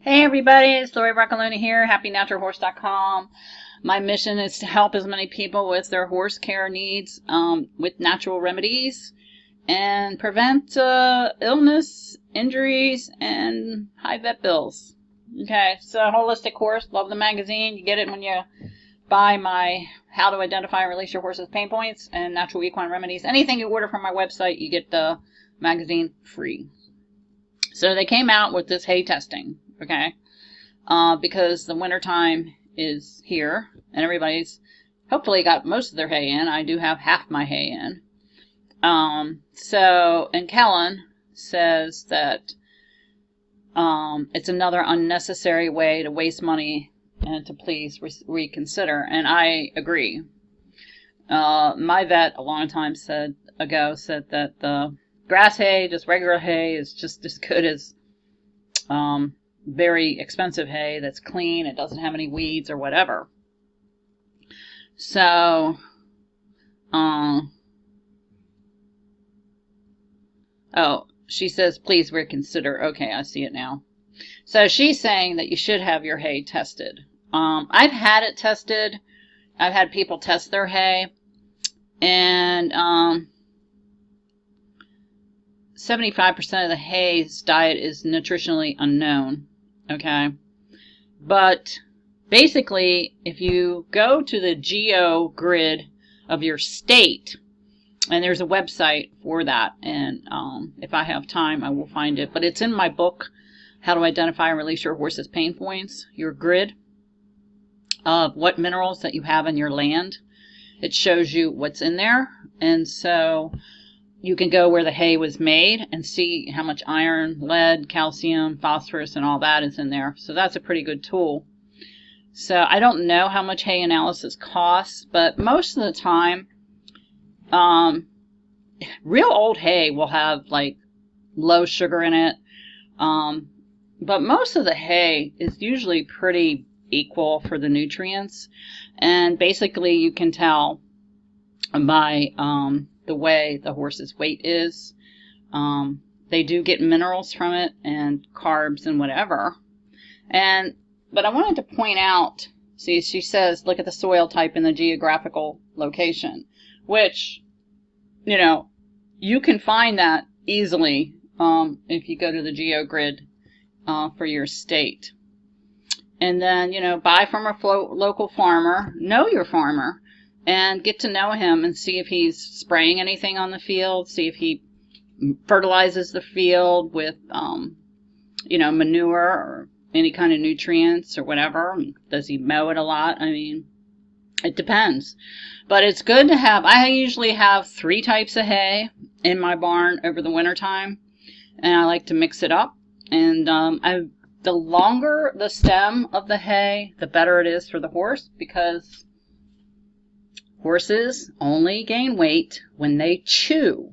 Hey everybody, it's Lori Broccoloni here, happynaturalhorse.com. My mission is to help as many people with their horse care needs with natural remedies and prevent illness, injuries, and high vet bills. Okay, so Holistic Horse, love the magazine. You get it when you buy my How to Identify and Release Your Horse's Pain Points and Natural Equine Remedies. Anything you order from my website, you get the magazine free. So they came out with this hay testing. Okay, because the winter time is here and everybody's hopefully got most of their hay in. I do have half my hay in. And Kellen says that it's another unnecessary way to waste money and to please reconsider. And I agree. My vet a long time ago said that the grass hay, just regular hay, is just as good as very expensive hay that's clean. It doesn't have any weeds or whatever. So, oh, she says, please reconsider. Okay, I see it now. So she's saying that you should have your hay tested. I've had it tested. I've had people test their hay. And 75% of the hay's diet is nutritionally unknown. Okay, but basically, if you go to the geo grid of your state, and there's a website for that, and if I have time, I will find it. But it's in my book, How to Identify and Release Your Horse's Pain Points, your grid of what minerals that you have in your land. It shows you what's in there, and so you can go where the hay was made and see how much iron, lead, calcium, phosphorus, and all that is in there. So that's a pretty good tool. So I don't know how much hay analysis costs, but most of the time, real old hay will have like low sugar in it. But most of the hay is usually pretty equal for the nutrients. And basically you can tell by the way the horse's weight is. They do get minerals from it and carbs and whatever. But I wanted to point out, see, she says, look at the soil type and the geographical location, which, you know, you can find that easily if you go to the GeoGrid for your state. And then, you know, buy from a local farmer, know your farmer, and get to know him and see if he's spraying anything on the field, see if he fertilizes the field with, you know, manure or any kind of nutrients or whatever. Does he mow it a lot? I mean, it depends. But it's good to have, I usually have 3 types of hay in my barn over the winter time, and I like to mix it up. And the longer the stem of the hay, the better it is for the horse, because horses only gain weight when they chew.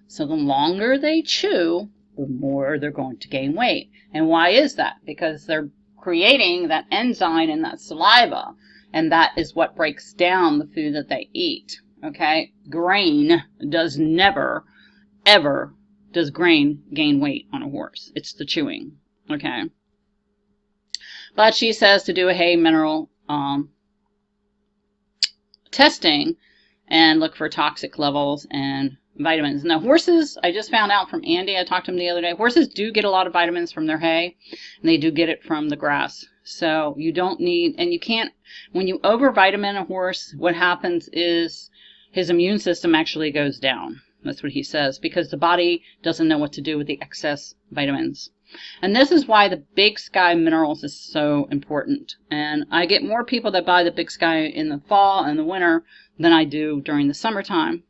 So the longer they chew, the more they're going to gain weight. And why is that? Because they're creating that enzyme in that saliva, and that is what breaks down the food that they eat. Okay? Grain does never, ever does grain gain weight on a horse. It's the chewing. Okay? But she says to do a hay mineral testing and look for toxic levels and vitamins. Now, horses, I just found out from Andy, I talked to him the other day, horses do get a lot of vitamins from their hay, and they do get it from the grass. So you don't need, and you can't, when you overvitamin a horse, what happens is his immune system actually goes down. That's what he says, because the body doesn't know what to do with the excess vitamins. And this is why the Big Sky Minerals is so important. And I get more people that buy the Big Sky in the fall and the winter than I do during the summertime.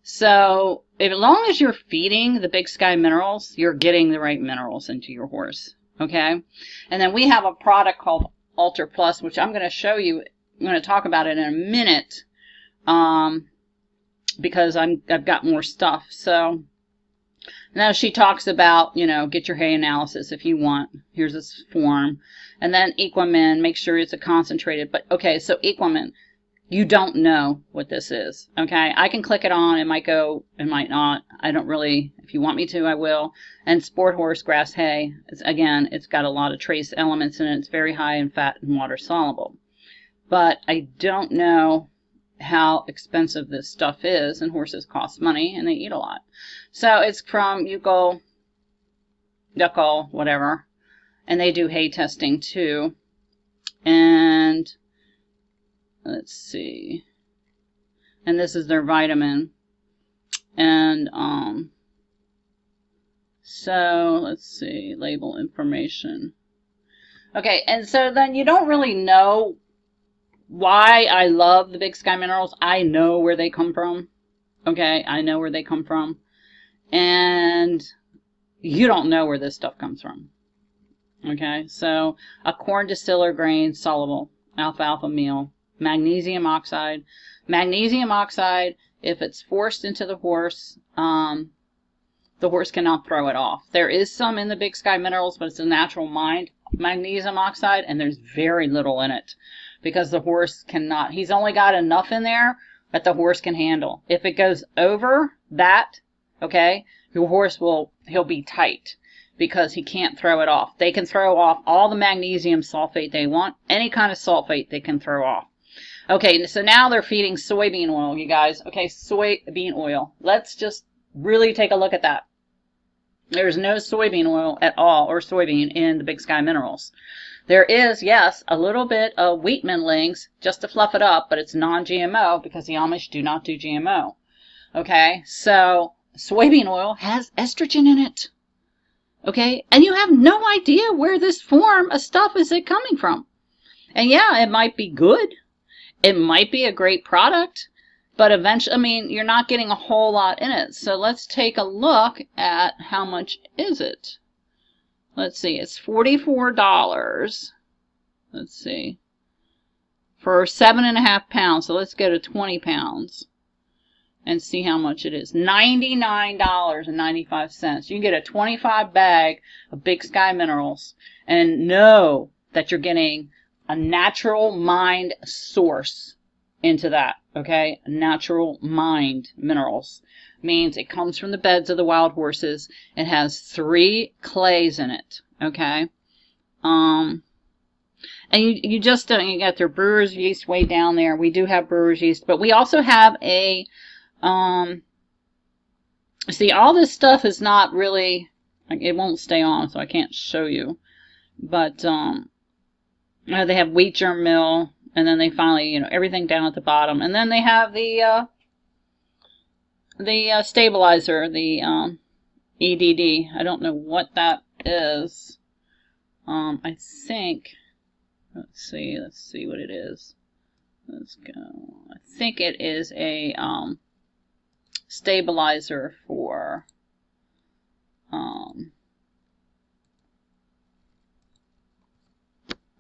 So as long as you're feeding the Big Sky Minerals, you're getting the right minerals into your horse. Okay? And then we have a product called Ultra Plus, which I'm going to show you. I'm going to talk about it in a minute because I've got more stuff. So now she talks about, you know, get your hay analysis if you want. Here's this form. And then Equine, make sure it's a concentrated. But, okay, so Equine, you don't know what this is. Okay, I can click it on. It might go, it might not. I don't really. If you want me to, I will. And sport horse grass hay. Again, it's got a lot of trace elements in it. It's very high in fat and water soluble. But I don't know how expensive this stuff is, and horses cost money and they eat a lot. So it's from Yucol, whatever, and they do hay testing too. And let's see, and this is their vitamin. And so let's see, label information. Okay, and so then you don't really know why I love the Big Sky Minerals. I know where they come from. Okay, I know where they come from. And you don't know where this stuff comes from. Okay, so a corn distiller grain soluble alfalfa meal, magnesium oxide. Magnesium oxide, if it's forced into the horse cannot throw it off. There is some in the Big Sky Minerals, but it's a natural mind magnesium oxide, and there's very little in it because the horse cannot. He's only got enough in there that the horse can handle. If it goes over that, okay, your horse he'll be tight because he can't throw it off. They can throw off all the magnesium sulfate they want. Any kind of sulfate they can throw off. Okay, so now they're feeding soybean oil, you guys. Okay, soybean oil. Let's just really take a look at that. There's no soybean oil at all, or soybean, in the Big Sky Minerals. There is, yes, a little bit of wheat middlings just to fluff it up, but it's non-GMO because the Amish do not do GMO. Okay, so soybean oil has estrogen in it. Okay, and you have no idea where this form of stuff is coming from. And yeah, it might be good. It might be a great product, but eventually, I mean, you're not getting a whole lot in it. So let's take a look at how much is it. Let's see, it's $44. Let's see, for 7.5 pounds. So let's go to 20 pounds and see how much it is. $99.95. You can get a 25 bag of Big Sky Minerals and know that you're getting a natural mind source into that. Okay, natural mind minerals means it comes from the beds of the wild horses. It has 3 clays in it. Okay, and you just don't. You got their brewer's yeast way down there. We do have brewer's yeast, but we also have a see, all this stuff is not really, it won't stay on, so I can't show you. But they have wheat germ mill. And then they finally, everything down at the bottom. And then they have the stabilizer, the EDD. I don't know what that is. I think, let's see what it is. Let's go. I think it is a stabilizer for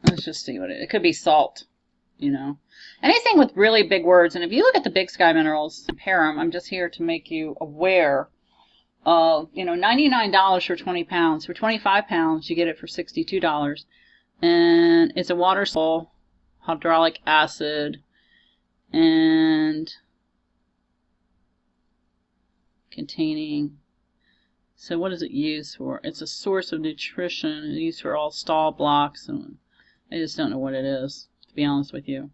let's just see what it could be. Salt. Anything with really big words. And if you look at the Big Sky Minerals, compare them. I'm just here to make you aware of, $99 for 20 pounds. For 25 pounds, you get it for $62. And it's a water soluble, hydraulic acid, and containing. So what is it used for? It's a source of nutrition. It's used for all stall blocks, and I just don't know what it is, to be honest with you.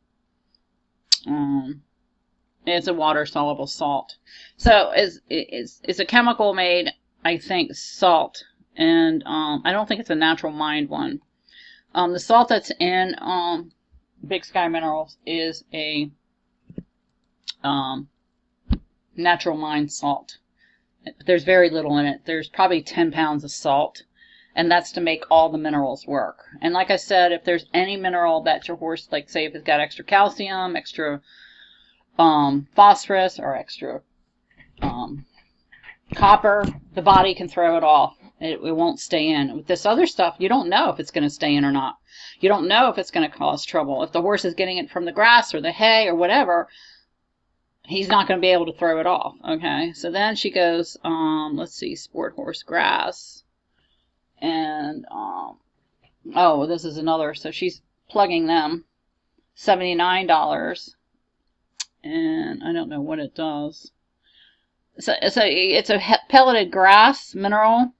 It's a water-soluble salt. So it's a chemical made, I think, salt. And I don't think it's a natural mind one. The salt that's in Big Sky Minerals is a natural mind salt. There's very little in it. There's probably 10 pounds of salt. And that's to make all the minerals work. And like I said, if there's any mineral that your horse, like say if it's got extra calcium, extra phosphorus, or extra copper, the body can throw it off. It won't stay in. With this other stuff, you don't know if it's going to stay in or not. You don't know if it's going to cause trouble. If the horse is getting it from the grass or the hay or whatever, he's not going to be able to throw it off. Okay, so then she goes, let's see, sport horse grass. And, oh, this is another. So she's plugging them. $79. and I don't know what it does. So it's a pelleted grass mineral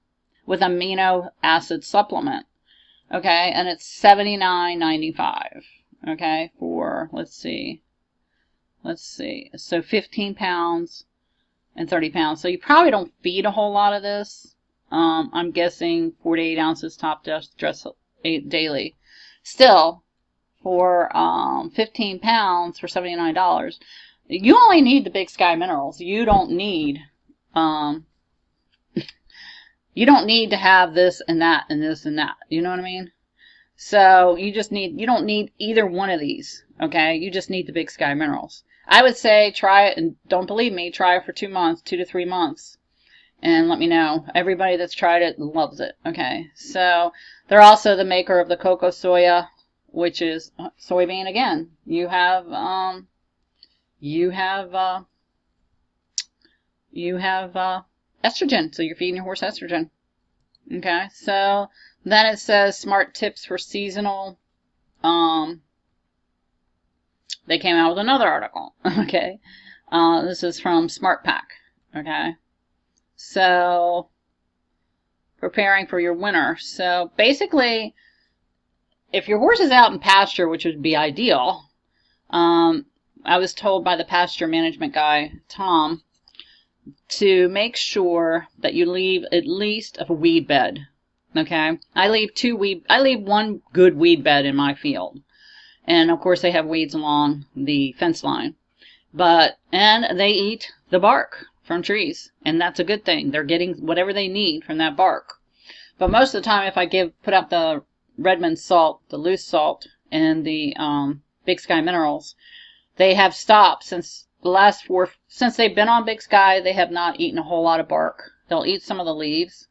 with amino acid supplement. Okay, and it's $79.95. Okay, for let's see, so 15 pounds and 30 pounds. So you probably don't feed a whole lot of this. I'm guessing 48 ounces top dress daily. Still, for 15 pounds for $79, you only need the Big Sky minerals. You don't need you don't need to have this and that and this and that. You know what I mean? So you don't need either one of these. Okay, you just need the Big Sky minerals. I would say try it, and don't believe me, try it for 2 months, 2 to 3 months, and let me know. Everybody that's tried it loves it. Okay, so they're also the maker of the cocoa soya, which is soybean again. You have estrogen, so you're feeding your horse estrogen. Okay, so then it says smart tips for seasonal. They came out with another article. Okay, this is from Smart Pack. Okay, so preparing for your winter. So basically, if your horse is out in pasture, which would be ideal, I was told by the pasture management guy, Tom, to make sure that you leave at least a weed bed. Okay, I leave one good weed bed in my field, and of course they have weeds along the fence line, and they eat the bark from trees, and that's a good thing. They're getting whatever they need from that bark. But most of the time, if I put out the Redmond salt, the loose salt, and the Big Sky minerals, they have stopped since they've been on Big Sky. They have not eaten a whole lot of bark. They'll eat some of the leaves,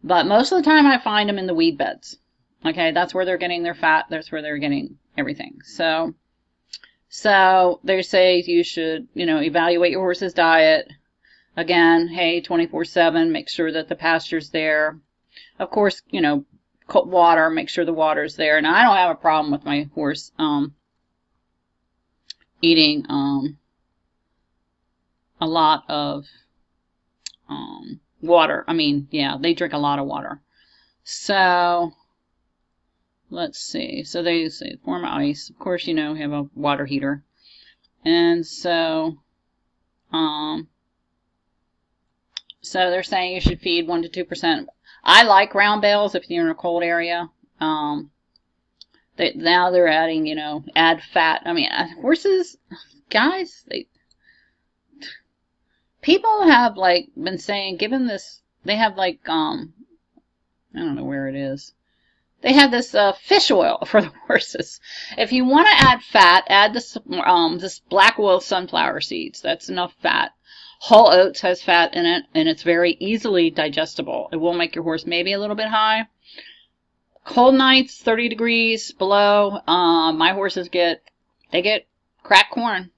but most of the time I find them in the weed beds. Okay, that's where they're getting their fat. That's where they're getting everything. So they say you should, evaluate your horse's diet. Again, hay 24/7. Make sure that the pasture's there. Of course, water. Make sure the water's there. Now I don't have a problem with my horse eating a lot of water. I mean, yeah, they drink a lot of water. So let's see. So they say warm ice. Of course, you have a water heater. And so they're saying you should feed 1 to 2%. I like round bales if you're in a cold area. Now they're adding, add fat. I mean, horses, guys, people have been saying, given this, they have I don't know where it is. They have this fish oil for the horses. If you want to add fat, add this black oil sunflower seeds. That's enough fat. Whole oats has fat in it, and it's very easily digestible. It will make your horse maybe a little bit high. Cold nights, 30 degrees below. My horses get cracked corn,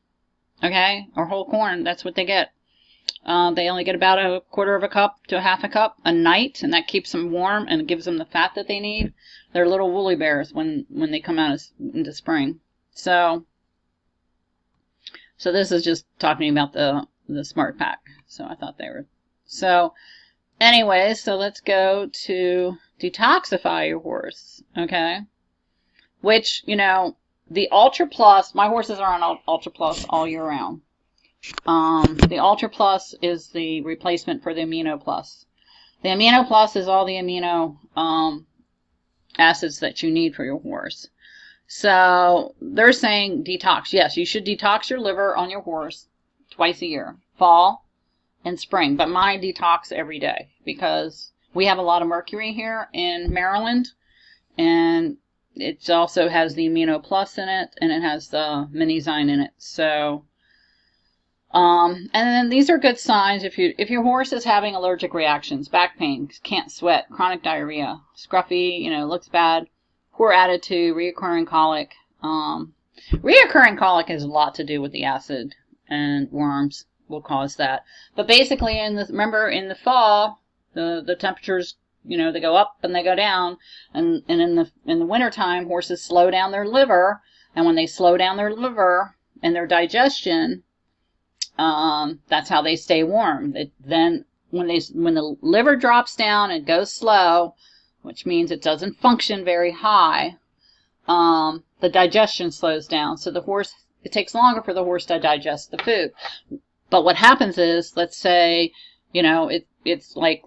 okay, or whole corn. That's what they get. They only get about a quarter of a cup to a half a cup a night, and that keeps them warm and gives them the fat that they need. They're little woolly bears when they come out into spring. So this is just talking about the Smart Pack. So I thought they were. So anyway, so let's go to detoxify your horse, okay? Which, the Ultra Plus, my horses are on Ultra Plus all year round. The Ultra Plus is the replacement for the Amino Plus. The Amino Plus is all the amino acids that you need for your horse. So they're saying detox. Yes, you should detox your liver on your horse twice a year, fall and spring. But mine detox every day because we have a lot of mercury here in Maryland, and it also has the Amino Plus in it, and it has the Minizyme in it. So and then these are good signs if your horse is having allergic reactions, back pain, can't sweat, chronic diarrhea, scruffy, looks bad, poor attitude, reoccurring colic. Reoccurring colic has a lot to do with the acid, and worms will cause that. But basically, remember in the fall, the temperatures, they go up and they go down, and in the wintertime, horses slow down their liver, and when they slow down their liver and their digestion, That's how they stay warm. Then when the liver drops down and goes slow, which means it doesn't function very high, the digestion slows down. So it takes longer for the horse to digest the food. But what happens is, let's say, it's like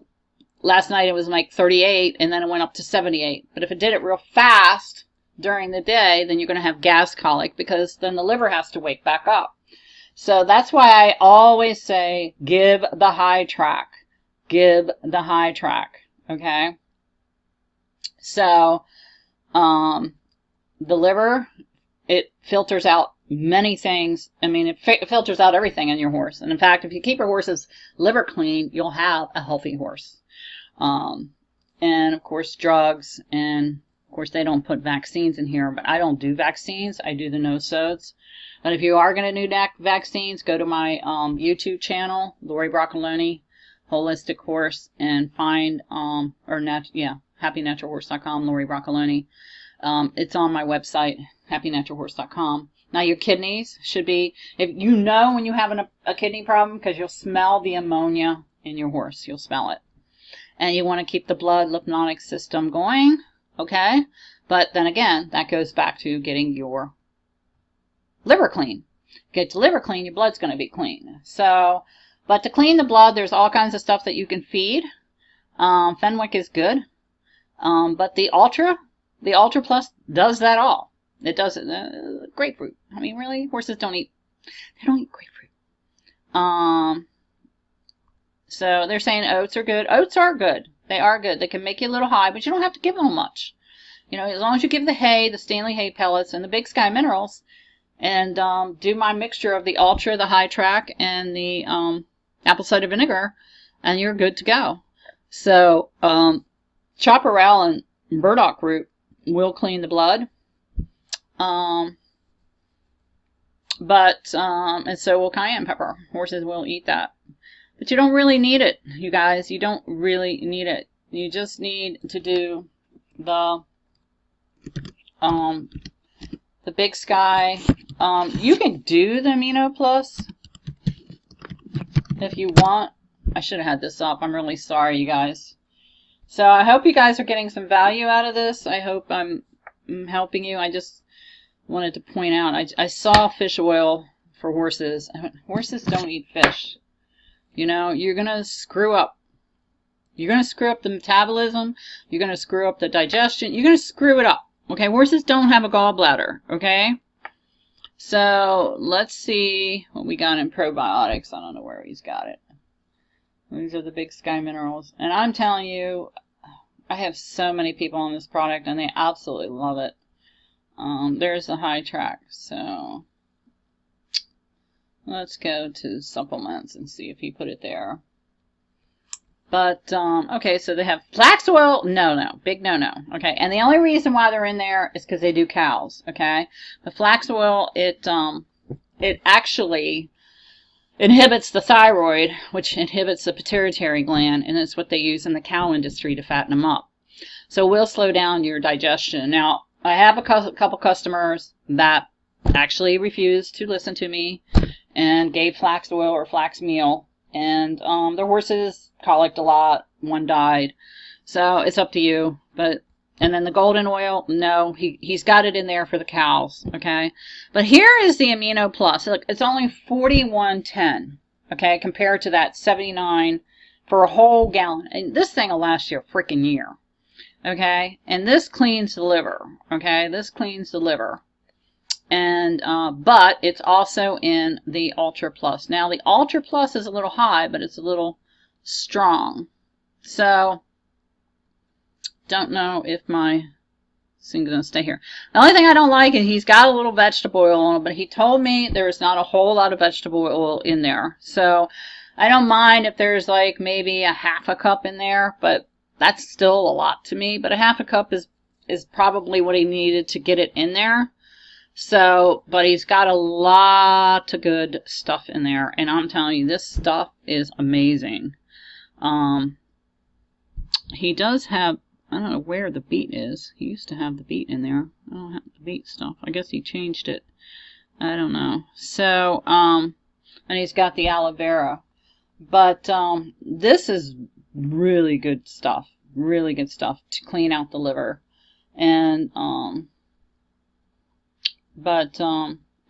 last night it was like 38 and then it went up to 78. But if it did it real fast during the day, then you're going to have gas colic, because then the liver has to wake back up. So that's why I always say, give the high track. Give the high track. Okay? So, the liver, it filters out many things. I mean, it filters out everything in your horse. And in fact, if you keep your horse's liver clean, you'll have a healthy horse. And of course, drugs, and of course, they don't put vaccines in here, but I don't do vaccines. I do the no-sods. But if you are going to do vaccines, go to my YouTube channel, Lori Broccoloni, Holistic Horse, and find, happynaturalhorse.com, Lori Broccoloni. It's on my website, happynaturalhorse.com. Now, your kidneys should be, if you know when you have a kidney problem, because you'll smell the ammonia in your horse. You'll smell it. And you want to keep the blood lymphatic system going, okay? But then again, that goes back to getting your liver clean. Get your liver clean, your blood's going to be clean. So, but to clean the blood, there's all kinds of stuff that you can feed. Fenwick is good. But the Ultra Plus does that all. It does it. Grapefruit. I mean, really? Horses don't eat grapefruit. So they're saying oats are good. Oats are good. They are good. They can make you a little high, but you don't have to give them much. As long as you give the hay, the Stanley hay pellets, and the Big Sky minerals, and do my mixture of the Ultra, the High Track, and the apple cider vinegar, and you're good to go. So chaparral and burdock root will clean the blood. And so will cayenne pepper. Horses will eat that. But you don't really need it, you guys. You don't really need it. You just need to do the Big Sky. You can do the Amino Plus if you want. I should have had this up. I'm really sorry, you guys. So I hope you guys are getting some value out of this. I hope I'm helping you. I just wanted to point out, I saw fish oil for horses. Horses don't eat fish. You're going to screw up. You're going to screw up the metabolism. You're going to screw up the digestion. You're going to screw it up. Okay, horses don't have a gallbladder. Okay? So let's see what we got in probiotics. I don't know where he's got it. These are the Big Sky minerals. And I'm telling you, I have so many people on this product, and they absolutely love it. There's the High Track. So let's go to supplements and see if he put it there. But, okay, so they have flax oil. No, big no. Okay, and the only reason why they're in there is because they do cows. Okay, the flax oil, it actually inhibits the thyroid, which inhibits the pituitary gland, and it's what they use in the cow industry to fatten them up. So it will slow down your digestion. Now, I have a couple customers that actually refused to listen to me and gave flax oil or flax meal, and their horses colicked a lot. One died. So it's up to you. And then the golden oil, no, he's got it in there for the cows, okay? But here is the Amino Plus. Look, it's only $41.10, okay, compared to that $79 for a whole gallon. And this thing will last you a freaking year, okay? And this cleans the liver, okay? This cleans the liver. And but it's also in the Ultra Plus. Now, the Ultra Plus is a little high, but it's a little strong. So don't know if my thing's going to stay here. The only thing I don't like is he's got a little vegetable oil on it, but he told me there's not a whole lot of vegetable oil in there. So I don't mind if there's like maybe a half a cup in there, but that's still a lot to me. But a half a cup is probably what he needed to get it in there. So, but he's got a lot of good stuff in there, and I'm telling you, this stuff is amazing. He does have, I don't know where the beet is. He used to have the beet in there. I don't have the beet stuff. I guess he changed it. I don't know. So, and he's got the aloe vera. But this is really good stuff. Really good stuff to clean out the liver. And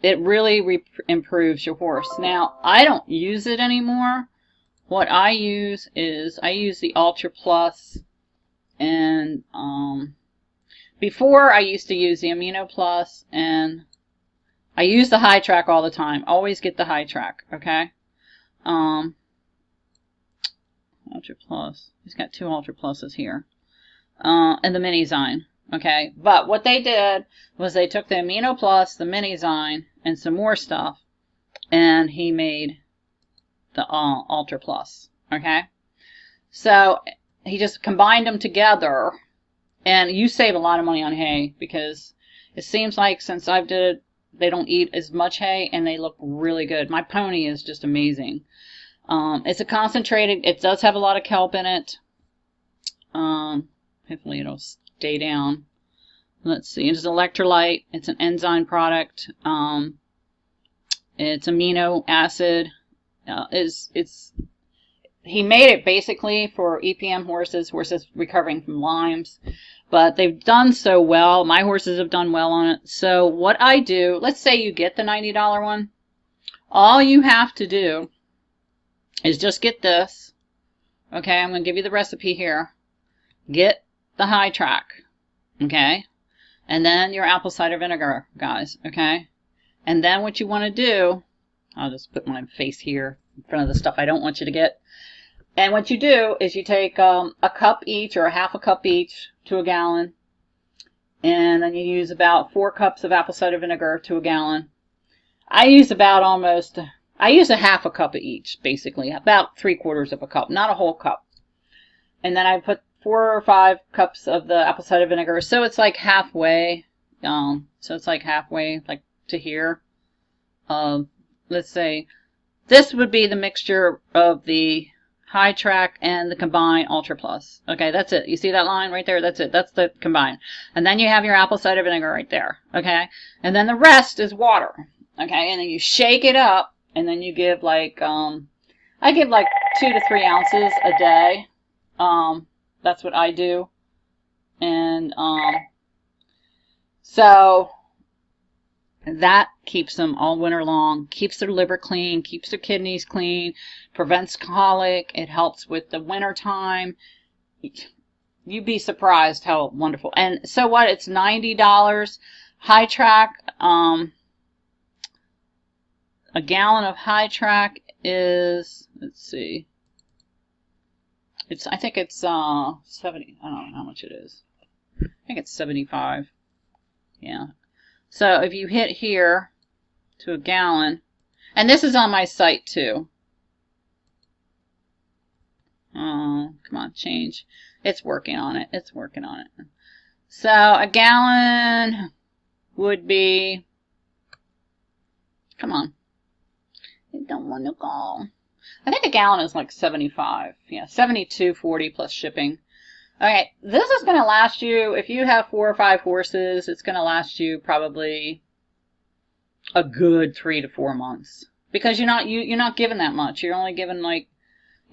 it really improves your horse. Now, I don't use it anymore. What I use is the Ultra Plus, and before I used to use the Amino Plus, and I use the High Track all the time. Always get the High Track, okay? Ultra Plus. He's got 2 Ultra Pluses here. And the Minizyme, okay? But what they did was they took the Amino Plus, the Minizyme, and some more stuff, and he made the Ultra Plus, okay? So he just combined them together, and you save a lot of money on hay, because it seems like since I've did it, they don't eat as much hay, and they look really good. My pony is just amazing. It's a concentrated, it does have a lot of kelp in it. Hopefully it'll stay down. Let's see, it's an electrolyte, it's an enzyme product, it's amino acid. He made it basically for EPM horses recovering from Lyme's, but they've done so well. My horses have done well on it. So what I do, let's say you get the $90 one, all you have to do is just get this. Okay, I'm going to give you the recipe here. Get the High Track, okay, and then your apple cider vinegar, guys, okay, and then what you want to do, I'll just put my face here in front of the stuff I don't want you to get. And what you do is you take a cup each, or a half a cup each, to a gallon, and then you use about 4 cups of apple cider vinegar to a gallon. I use a half a cup of each, basically, about 3/4 of a cup, not a whole cup. And then I put 4 or 5 cups of the apple cider vinegar, so it's like halfway. Like to here. Let's say this would be the mixture of the High Track and the combined Ultra Plus. Okay, that's it. You see that line right there? That's it. That's the combined. And then you have your apple cider vinegar right there. Okay, and then the rest is water. Okay, and then you shake it up, and then you give like I give like 2 to 3 ounces a day. That's what I do. And so that keeps them all winter long, keeps their liver clean, keeps their kidneys clean, prevents colic. It helps with the winter time. You'd be surprised how wonderful. And so what? It's $90. High Track, a gallon of High Track is, let's see, I think it's 70. I don't know how much it is. I think it's 75. Yeah. So if you hit here to a gallon, and this is on my site too. Oh, come on, change. It's working on it. It's working on it. So a gallon would be, come on. I don't want to go. I think a gallon is like 75. Yeah, 72.40 plus shipping. Okay, this is going to last you, if you have 4 or 5 horses, it's going to last you probably a good 3 to 4 months. Because you're not giving that much. You're only giving like,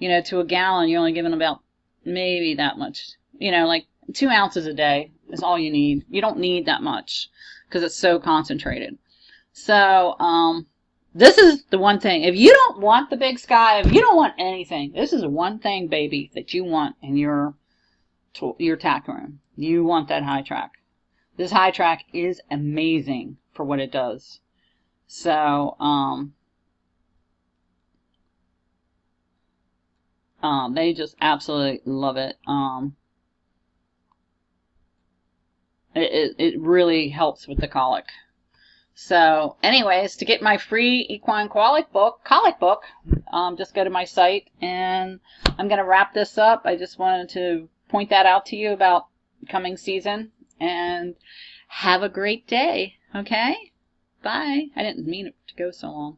to a gallon, you're only giving about maybe that much. Like 2 ounces a day is all you need. You don't need that much because it's so concentrated. So, this is the one thing. If you don't want the Big Sky, if you don't want anything, this is one thing, baby, that you want in your tack room. You want that High Track. This High Track is amazing for what it does. So, they just absolutely love it. It really helps with the colic. So, anyways, to get my free equine colic book, just go to my site, and I'm going to wrap this up. I just wanted to point that out to you about coming season, and have a great day. Okay? Bye. I didn't mean it to go so long.